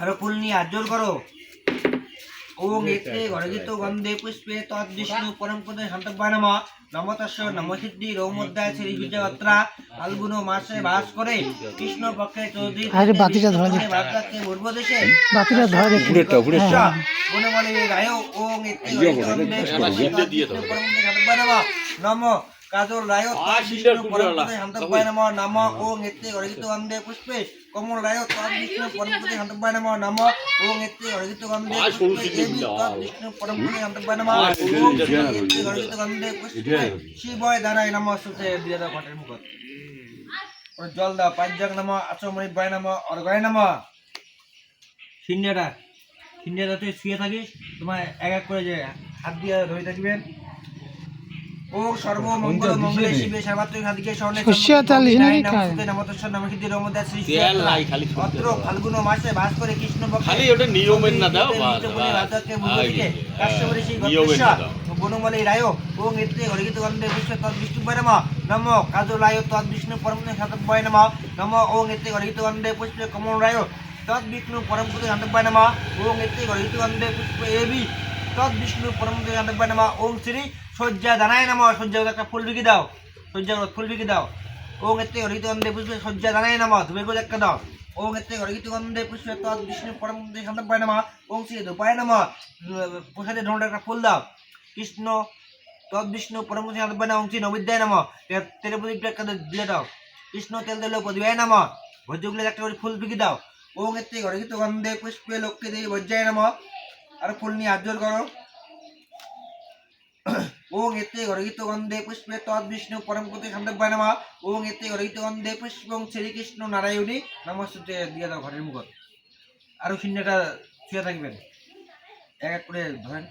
আরো ফুল নিয়ে আজ্জল করো। ওং এতে গণিত গন্ধে পুষ্পে তৎ বিষ্ণু পরম পদে শান্তব্যায় নমঃ। নমো তস্য নমঃ সিদ্ধি রৌমধ্যায় শ্রী বিজয়ত্রা ফাল্গুন মাসে বাস করে কৃষ্ণ পক্ষে চৌধুরী বাদকে পূর্ব দেশে বনমালী রায়। ওং এতে গণিত গন্ধে পরম পদে শান্তব্যায় নমঃ। নমো কাজল রায় বিষ্ণু পরম পদে শান্তব্যায় নমঃ। নমঃ ওং এতে গণিত গন্ধে পুষ্পে কমল রায় তৎ বিষ্ণু পরম পদে শান্তব্যায় নমঃ। নমঃ ওং এতে গণিত গন্ধে পুষ্পে দেবী তৎ বিষ্ণু পরম পদে শান্তব্যায় নমঃ। ওং এতে গণিত গন্ধে পুষ্পে শিবয় দানায় নমঃ। সুতে দিয়ে দাও ঘটের মুখত জল দাও। পাঁচজক নমঃ আচমনি বায় নমঃ অর্ঘয় নমঃ। সিন্নিয়াটা তুই শুয়ে থাকিস, তোমার এক এক করে যে হাত দিয়ে ধরে থাকবেন। ও সর্বমঙ্গল মঙ্গলে শিবে সর্বাত্মক সাধিকে স্বর্ণে নমঃ নমঃ রমদা শ্রী অত্র ফাল্গুন মাসে বাস করে কৃষ্ণ পক্ষে খালি ওটা নিয়মের না দাও বনমালী রায়। ওং এতে গরিত গন্ধে বিশ্ব তৎ বিষ্ণু নমঃ। নমঃ কাজল রায় তৎ বিষ্ণু পরম শান্তব্যায় নমঃ। নমঃ ওং এতে গরিত গন্ধে পুষ্পে কমল রায় তৎ বিষ্ণু পরম পদে শান্তব্যায় নমঃ। ওং এতে গরিত গন্ধে পুষ্পে এবি তৎ বিষ্ণু পরম পদে শান্তব্যায় নমঃ। ওং শ্রী সজ্জা দানায় নমঃ। সজ্জা একটা ফুল বিকি দাও, সজ্জা ফুল বিকি দাও। ওং এতে গরিত গন্ধে পুষ্পে সজ্জা দানায় নমঃ। ধুবে গো একটা দাও। ওং এতে গরিত গন্ধে পুষ্পে তৎ বিষ্ণু পরম পদে শান্তব্যায় নমঃ। ওং শ্রী ধূপায় নমঃ। প্রসাদে ঢোলটা একটা ফুল দাও। কৃষ্ণ তৎ বিষ্ণু পরম পদে শান্তব্যায় নমঃ। ওং শ্রী নৈবেদ্যায় নমঃ। তেলে প্রদীপটা একটা দিয়ে দাও। কৃষ্ণ তেল দিলে প্রদীপায় নমঃ। ভোজ্যগুলো একটা করে ফুল বিকি দাও। ওং এতে গরিত গন্ধে পুষ্পে লক্ষ্মী দেবী বজ্রায় নমঃ। আর ফুল নিয়ে আজ্জল করো। ওং এতে গরিত গন্ধে পুষ্পে তৎ বিষ্ণু পরম পদে শান্তব্যায় নমঃ। ওং এতে গরিত গন্ধে পুষ্পং শ্রীকৃষ্ণ নারায়ণী নমস্তে দিয়ে দাও ঘরের মুখত। আরো শূন্যটা শুয়ে থাকবেন, এক এক করে ধরেন।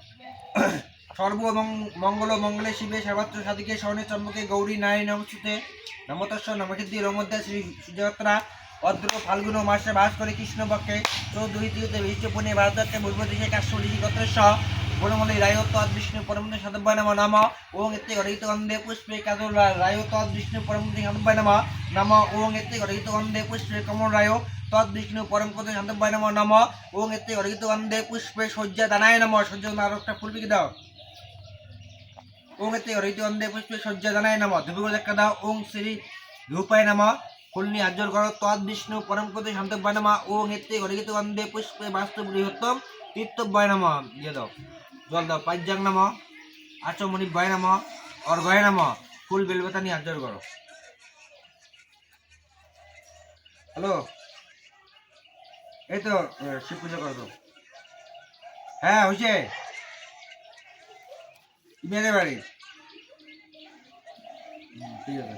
সর্বমঙ্গল মঙ্গলে শিবে সর্বাত্র সাধিকে স্বর্ণে চম্বকে গৌরী নারী নমস্তে নমঃ তস্য নমঃ সিদ্ধি রৌমধ্যায় শ্রী সুজাত্রা অদ্র ফাল্গুন মাসে বাস করে কৃষ্ণ পক্ষে চৌধুরী তীর্থে বিশিষ্ট পুণ্যে ভারতকে পূর্ব দিশে কাশ্যপী গোত্রেশ বনমালী রায় তৎ বিষ্ণু পরম পদে শান্তব্যায় নমঃ। নমঃ ওং এতে গরিত গন্ধে পুষ্পে কাজল রায় তৎ বিষ্ণু পরম পদে শান্তব্যায় নমঃ। নমঃ ওং এতে গরিত গন্ধে পুষ্পে কমল রায় তৎ বিষ্ণু পরম পদে শান্তব্যায় নমঃ। নমঃ ওং এতে গরিত গন্ধে পুষ্পে সজ্জা দানায় নমঃ। সজ্জা আরো একটা ফুল বিকি দাও। ওং এতে গরিত গন্ধে পুষ্পে সজ্জা দানায় নমঃ। ধুবে দেখা দাও। ওং শ্রী ধূপায় নমঃ। ফুল নিয়ে আজ্জল করো। তৎ বিষ্ণু পরম পদে শান্তব্যায় নমঃ। ওং এতে গরিত গন্ধে পুষ্পে বাস্তু বৃহত্তম তীর্থব্যায় নমঃ। দিয়ে দাও জল দাও। পাঁচজক নমঃ আচমনি বায় নমঃ অর্ঘয় নমঃ। ফুল বেলপাতা নিয়ে আজ্জল করো। হ্যালো, এই তো শিব পুজো করো তো। হ্যাঁ হয়েছে, মেরে বাড়ি। ঠিক আছে।